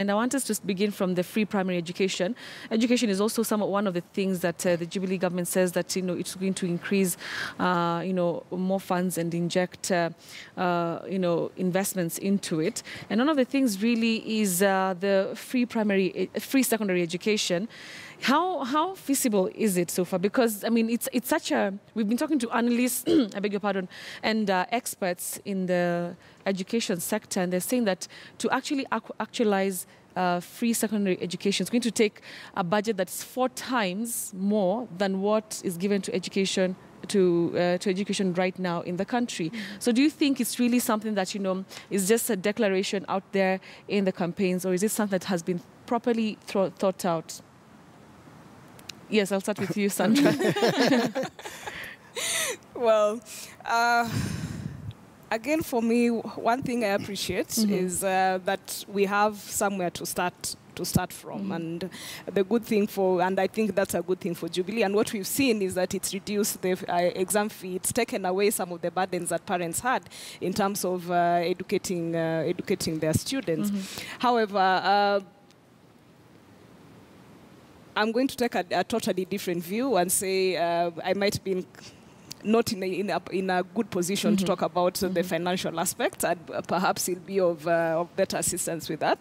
And I want us to begin from the free primary education. Education is also one of the things that the Jubilee government says that it's going to increase more funds and inject investments into it. And one of the things really is the free secondary education. How feasible is it so far? Because I mean, it's such a. We've been talking to analysts, I beg your pardon, and experts in the education sector, and they're saying that to actually actualize free secondary education is going to take a budget that's 4 times more than what is given to education education right now in the country. Mm-hmm. So do you think it's really something that is just a declaration out there in the campaigns, or is it something that has been properly thought out? Yes, I'll start with you, Sandra. Well, again, for me, one thing I appreciate is that we have somewhere to start from, and the good thing and I think that's a good thing for Jubilee. And what we've seen is that it's reduced the exam fee. It's taken away some of the burdens that parents had in terms of educating their students. However, I'm going to take a totally different view and say I might be not in a good position to talk about the financial aspects, and perhaps it'll be of better assistance with that.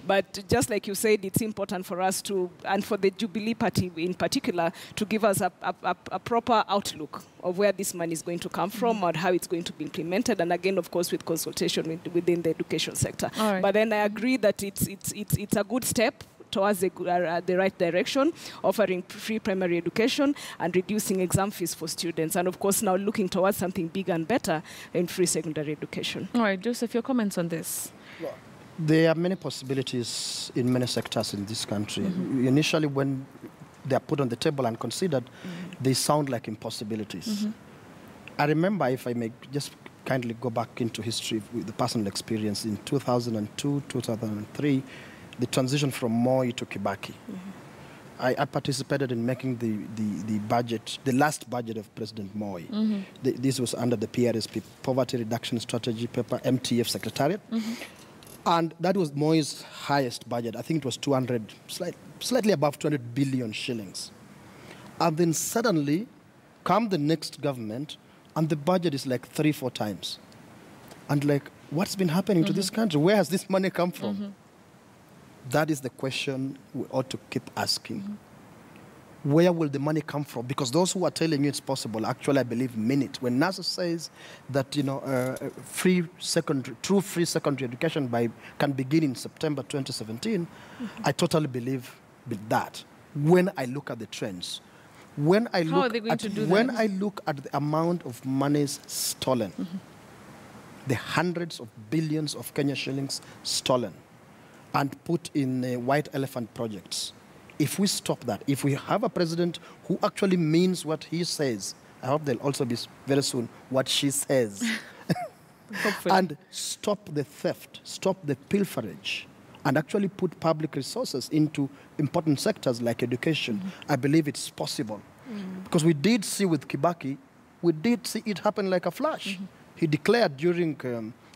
But just like you said, it's important for us to, and for the Jubilee Party in particular, to give us a proper outlook of where this money is going to come from or how it's going to be implemented, and again, of course, with consultation within the education sector. Right. But then I agree that it's a good step towards the right direction, offering free primary education and reducing exam fees for students. And of course, now looking towards something bigger and better in free secondary education. All right, Joseph, your comments on this? Well, there are many possibilities in many sectors in this country. Initially, when they are put on the table and considered, they sound like impossibilities. I remember, if I may just kindly go back into history with the personal experience, in 2002, 2003, the transition from Moi to Kibaki. I participated in making the budget, the last budget of President Moi. This was under the PRSP, Poverty Reduction Strategy paper, MTF Secretariat. And that was Moi's highest budget. I think it was slightly above 200 billion shillings. And then suddenly, come the next government, and the budget is like 3-4 times. And like, what's been happening to this country? Where has this money come from? That is the question we ought to keep asking. Where will the money come from? Because those who are telling you it's possible, actually, I believe, mean it. When NASA says that true free secondary education can begin in September 2017, I totally believe that. When I look at the trends, when I look at the amount of monies stolen, the hundreds of billions of Kenya shillings stolen, and put in white elephant projects. If we stop that, if we have a president who actually means what he says, I hope there'll also be very soon what she says, and stop the theft, stop the pilferage, and actually put public resources into important sectors like education, I believe it's possible. Because we did see with Kibaki, we did see it happen like a flash. He declared during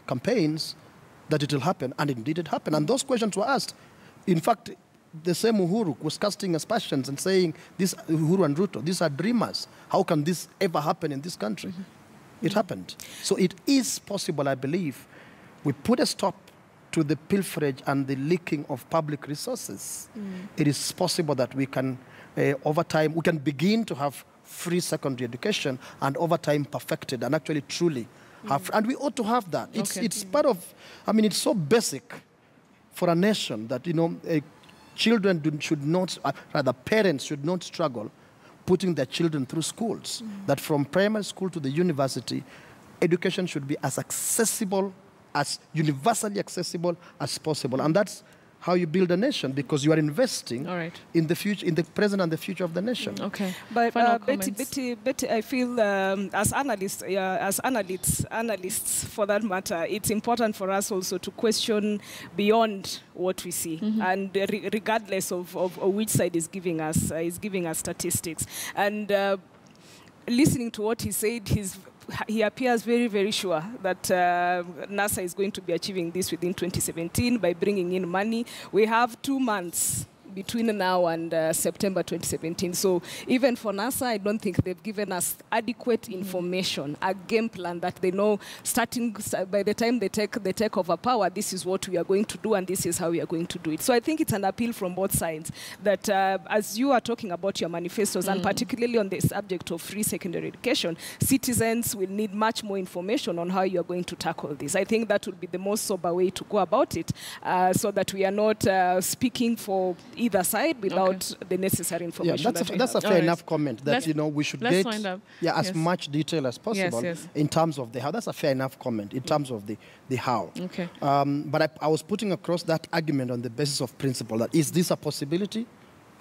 campaigns that it will happen, and indeed it happened. And those questions were asked. In fact, the same Uhuru was casting aspersions and saying, Uhuru and Ruto, these are dreamers. How can this ever happen in this country? It happened. So it is possible, I believe. We put a stop to the pilferage and the leaking of public resources. It is possible that we can, over time, we can begin to have free secondary education and over time perfected and actually truly and we ought to have that. It's part of, I mean, it's so basic for a nation that, children should not, rather parents should not struggle putting their children through schools. That from primary school to the university, education should be as accessible, as universally accessible as possible. And that's how you build a nation, because you are investing in the future, in the present and the future of the nation. But Betty, I feel as analysts for that matter, it's important for us also to question beyond what we see, and regardless of which side is giving us statistics. And listening to what he said, he's he appears very, very sure that NASA is going to be achieving this within 2017 by bringing in money. We have 2 months between now and September 2017. So even for NASA, I don't think they've given us adequate information, a game plan that they know starting by the time they take over power, this is what we are going to do and this is how we are going to do it. So I think it's an appeal from both sides that as you are talking about your manifestos and particularly on the subject of free secondary education, citizens will need much more information on how you are going to tackle this. I think that would be the most sober way to go about it so that we are not speaking for either side without the necessary information. Yeah, that's a fair enough comment that we should get as much detail as possible in terms of the how. That's a fair enough comment in terms of the how. Okay. But I was putting across that argument on the basis of principle that is this a possibility?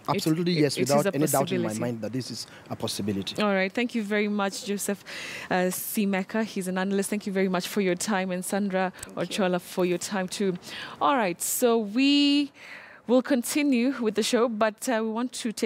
Absolutely, yes, without any doubt in my mind that this is a possibility. All right. Thank you very much, Joseph Simeka. He's an analyst. Thank you very much for your time. And Sandra Ochola for your time too. All right. So we will continue with the show, but we want to take